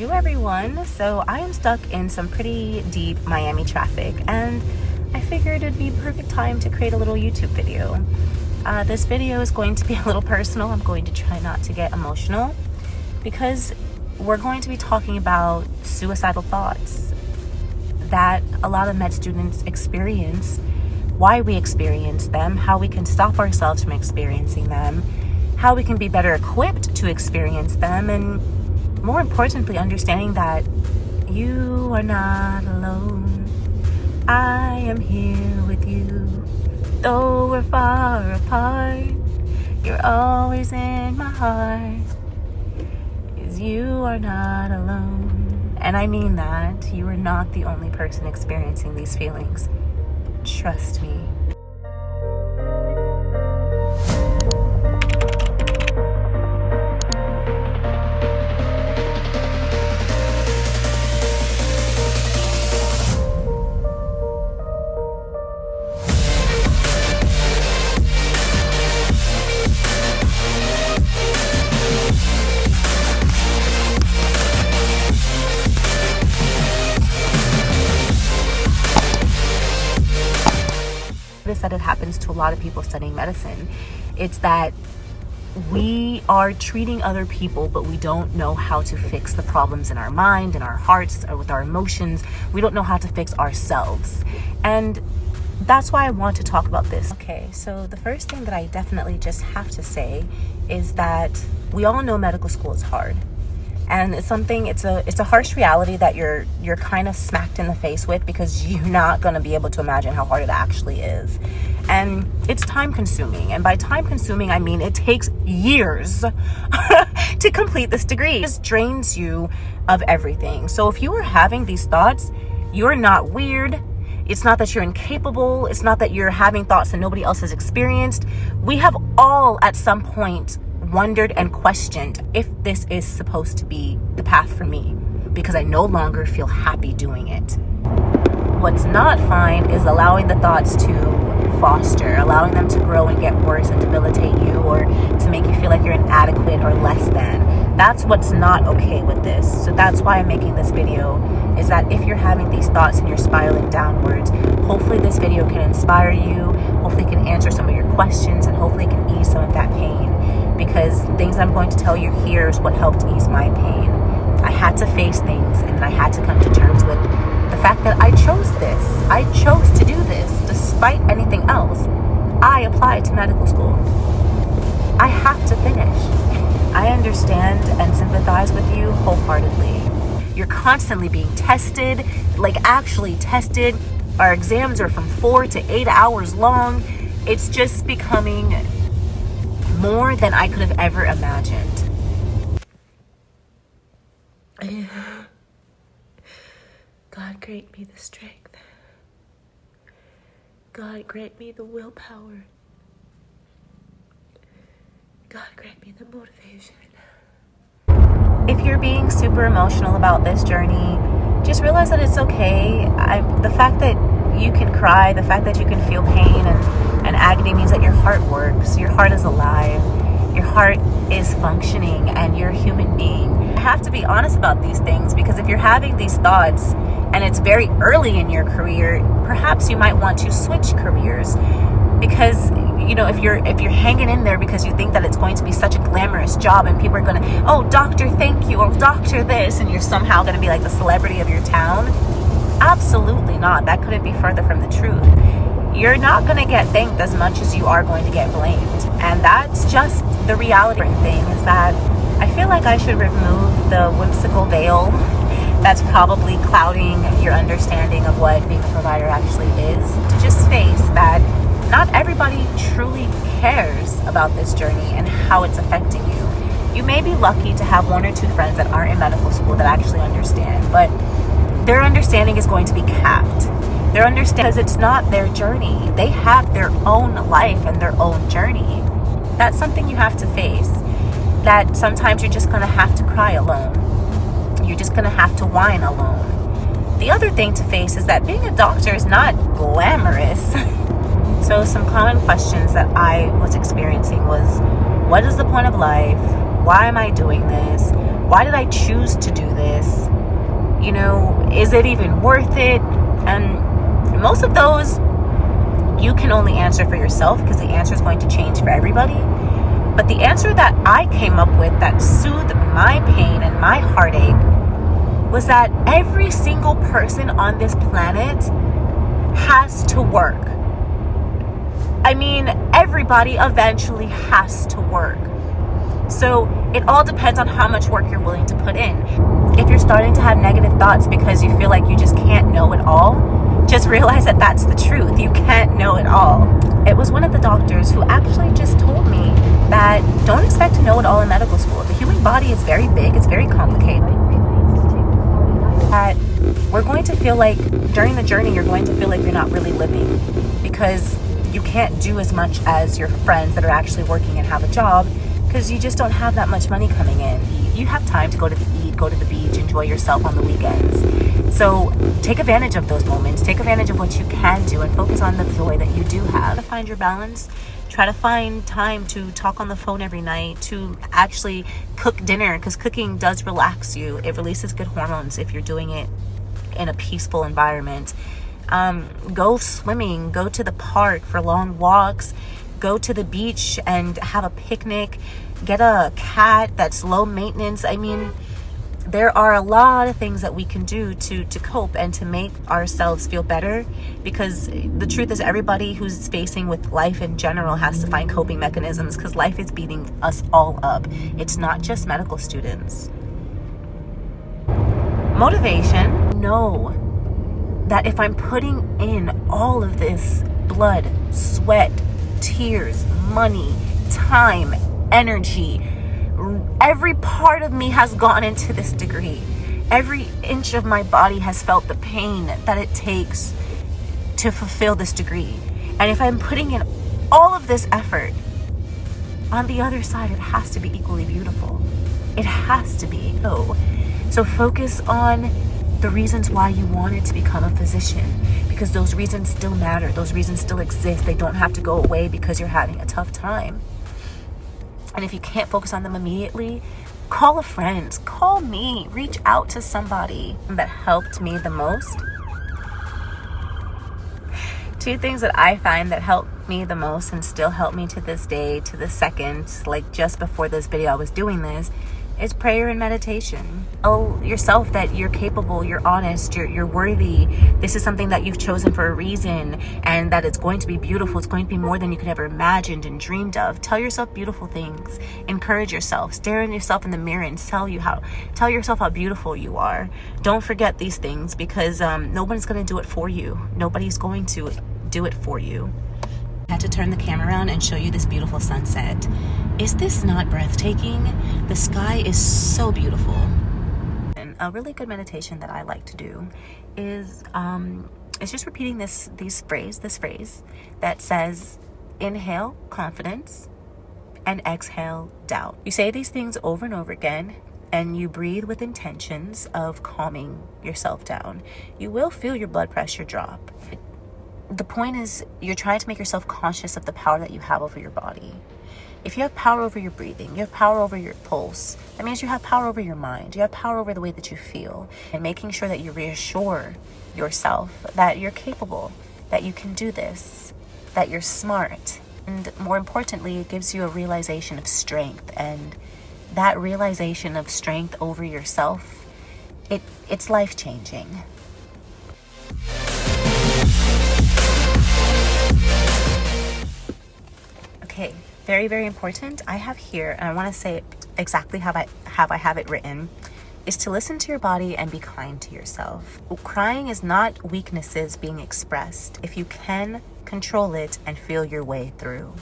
you everyone. So I am stuck in some pretty deep Miami traffic, and I figured it'd be perfect time to create a little YouTube video. This video is going to be a little personal. I'm going to try not to get emotional because we're going to be talking about suicidal thoughts that a lot of med students experience, why we experience them, how we can stop ourselves from experiencing them, how we can be better equipped to experience them, and more importantly, understanding that you are not alone. I am here with you. Though we're far apart, you're always in my heart. 'Cause you are not alone. And I mean that. You are not the only person experiencing these feelings. Trust me. That it happens to a lot of people studying medicine. It's that we are treating other people, but we don't know how to fix the problems in our mind, in our hearts, or with our emotions. We don't know how to fix ourselves. And that's why I want to talk about this. Okay, so the first thing that I definitely just have to say is that we all know medical school is hard. And it's a harsh reality that you're kind of smacked in the face with, because you're not going to be able to imagine how hard it actually is. And it's time consuming. And by time consuming, I mean it takes years to complete this degree. It just drains you of everything. So if you are having these thoughts, you're not weird. It's not that you're incapable. It's not that you're having thoughts that nobody else has experienced. We have all at some point wondered and questioned if this is supposed to be the path for me, because I no longer feel happy doing it. What's not fine is allowing the thoughts to foster, allowing them to grow and get worse and debilitate you, or to make you feel like you're inadequate or less than. That's what's not okay with this. So that's why I'm making this video, is that if you're having these thoughts and you're spiraling downwards, hopefully this video can inspire you, hopefully it can answer some of your questions, and hopefully it can ease some of that pain. Because things I'm going to tell you here is what helped ease my pain. I had to face things, and then I had to come to terms with the fact that I chose this. I chose to do this despite anything else. I applied to medical school. I have to finish. I understand and sympathize with you wholeheartedly. You're constantly being tested, like actually tested. Our exams are from 4 to 8 hours long. It's just becoming more than I could have ever imagined. God grant me the strength. God grant me the willpower. God grant me the motivation. If you're being super emotional about this journey, just realize that it's okay. The fact that you can cry, the fact that you can feel pain and agony means that your heart works. Your heart is alive. Your heart is functioning, and you're a human being. You have to be honest about these things, because if you're having these thoughts and it's very early in your career, perhaps you might want to switch careers. Because, you know, if you're hanging in there because you think that it's going to be such a glamorous job and people are going to, oh, doctor, thank you, or doctor this, and you're somehow going to be like the celebrity of your town, absolutely not. That couldn't be further from the truth. You're not going to get thanked as much as you are going to get blamed. And that's just the reality thing, is that I feel like I should remove the whimsical veil that's probably clouding your understanding of what being a provider actually is, to just face that not everybody truly cares about this journey and how it's affecting you. You may be lucky to have 1 or 2 friends that aren't in medical school that actually understand, but their understanding is going to be capped. Their understanding, because it's not their journey. They have their own life and their own journey. That's something you have to face. That sometimes you're just going to have to cry alone. You're just going to have to whine alone. The other thing to face is that being a doctor is not glamorous. So some common questions that I was experiencing was, what is the point of life? Why am I doing this? Why did I choose to do this? You know, is it even worth it? And most of those you can only answer for yourself, because the answer is going to change for everybody. But the answer that I came up with that soothed my pain and my heartache was that every single person on this planet has to work. I mean, everybody eventually has to work. So it all depends on how much work you're willing to put in. If you're starting to have negative thoughts because you feel like you just can't know it all, just realize that that's the truth. You can't know it all. It was one of the doctors who actually just told me that don't expect to know it all in medical school. The human body is very big, it's very complicated. That we're going to feel like during the journey, you're going to feel like you're not really living, because you can't do as much as your friends that are actually working and have a job, because you just don't have that much money coming in. You have time to go to the beach, enjoy yourself on the weekends. So take advantage of those moments. Take advantage of what you can do and focus on the joy that you do have. To find your balance, try to find time to talk on the phone every night, to actually cook dinner, because cooking does relax you. It releases good hormones if you're doing it in a peaceful environment. Go swimming, go to the park for long walks, go to the beach and have a picnic, get a cat that's low maintenance. I mean, there are a lot of things that we can do to cope and to make ourselves feel better, because the truth is everybody who's facing with life in general has to find coping mechanisms, because life is beating us all up. It's not just medical students. Motivation. Know that if I'm putting in all of this blood, sweat, tears, money, time, energy, every part of me has gone into this degree. Every inch of my body has felt the pain that it takes to fulfill this degree. And if I'm putting in all of this effort, on the other side, it has to be equally beautiful. It has to be. So focus on the reasons why you wanted to become a physician, because those reasons still matter. Those reasons still exist. They don't have to go away because you're having a tough time. And if you can't focus on them immediately, call a friend, call me, reach out to somebody. That helped me the most. Two things that I find that helped me the most and still help me to this day, to the second, like just before this video I was doing this, is prayer and meditation. Tell yourself that you're capable, you're honest, you're worthy. This is something that you've chosen for a reason, and that it's going to be beautiful. It's going to be more than you could ever imagined and dreamed of. Tell yourself beautiful things. Encourage yourself. Stare at yourself in the mirror and tell yourself how beautiful you are. Don't forget these things, because nobody's going to do it for you. Nobody's going to do it for you. I had to turn the camera around and show you this beautiful sunset. Is this not breathtaking? The sky is so beautiful. And a really good meditation that I like to do is just repeating this phrase that says, inhale confidence and exhale doubt. You say these things over and over again, and you breathe with intentions of calming yourself down. You will feel your blood pressure drop. The point is, you're trying to make yourself conscious of the power that you have over your body. If you have power over your breathing, you have power over your pulse, that means you have power over your mind. You have power over the way that you feel. And making sure that you reassure yourself that you're capable, that you can do this, that you're smart. And more importantly, it gives you a realization of strength. And that realization of strength over yourself, it's life-changing. Okay, very, very important. I have here, and I want to say it exactly how I have it written, is to listen to your body and be kind to yourself. Crying is not weaknesses being expressed if you can control it and feel your way through.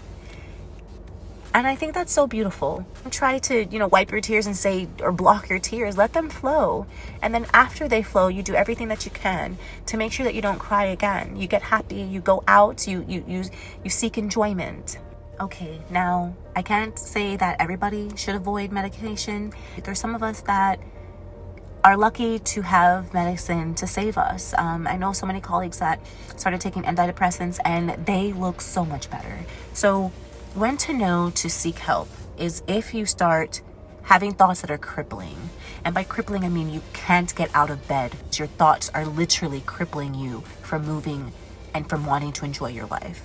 And I think that's so beautiful. Try to, wipe your tears and say, or block your tears. Let them flow. And then after they flow, you do everything that you can to make sure that you don't cry again. You get happy, you go out, you seek enjoyment. Okay, now, I can't say that everybody should avoid medication. There's some of us that are lucky to have medicine to save us. I know so many colleagues that started taking antidepressants and they look so much better. So when to know to seek help is if you start Having thoughts that are crippling. And by crippling, I mean you can't get out of bed. Your thoughts are literally crippling you from moving and from wanting to enjoy your life.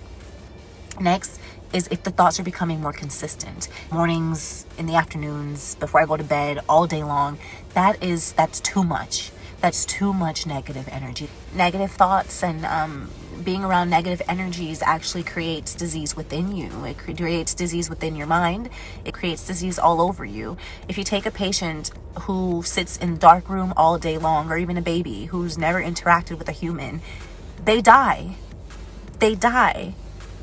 Next is if the thoughts are becoming more consistent. Mornings, in the afternoons, before I go to bed, all day long, that's too much. That's too much negative energy. Negative thoughts and being around negative energies actually creates disease within you. It creates disease within your mind. It creates disease all over you. If you take a patient who sits in the dark room all day long, or even a baby who's never interacted with a human, they die. They die.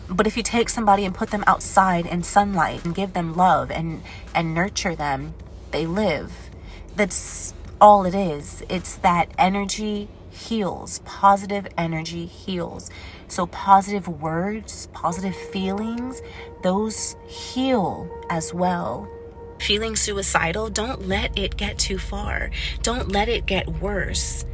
But if you take somebody and put them outside in sunlight and give them love and nurture them, they live. That's all it is. It's that energy heals. Positive energy heals. So positive words, positive feelings, those heal as well. Feeling suicidal, don't let it get too far. Don't let it get worse.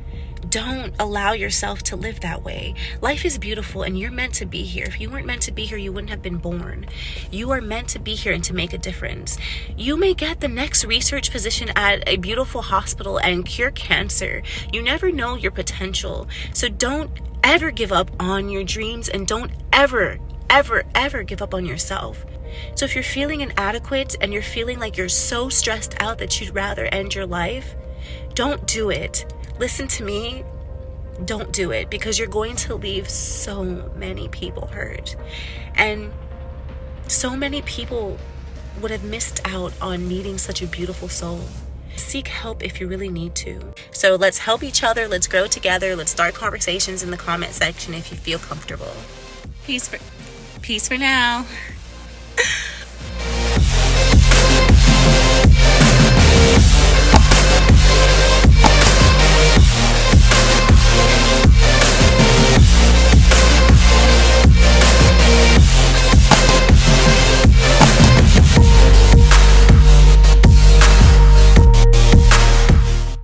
Don't allow yourself to live that way. Life is beautiful and you're meant to be here. If you weren't meant to be here, you wouldn't have been born. You are meant to be here and to make a difference. You may get the next research position at a beautiful hospital and cure cancer. You never know your potential. So don't ever give up on your dreams, and don't ever give up on yourself. So if you're feeling inadequate and you're feeling like you're so stressed out that you'd rather end your life, don't do it. Listen to me, don't do it, because you're going to leave so many people hurt. And so many people would have missed out on meeting such a beautiful soul. Seek help if you really need to. So let's help each other, let's grow together, let's start conversations in the comment section if you feel comfortable. Peace for now.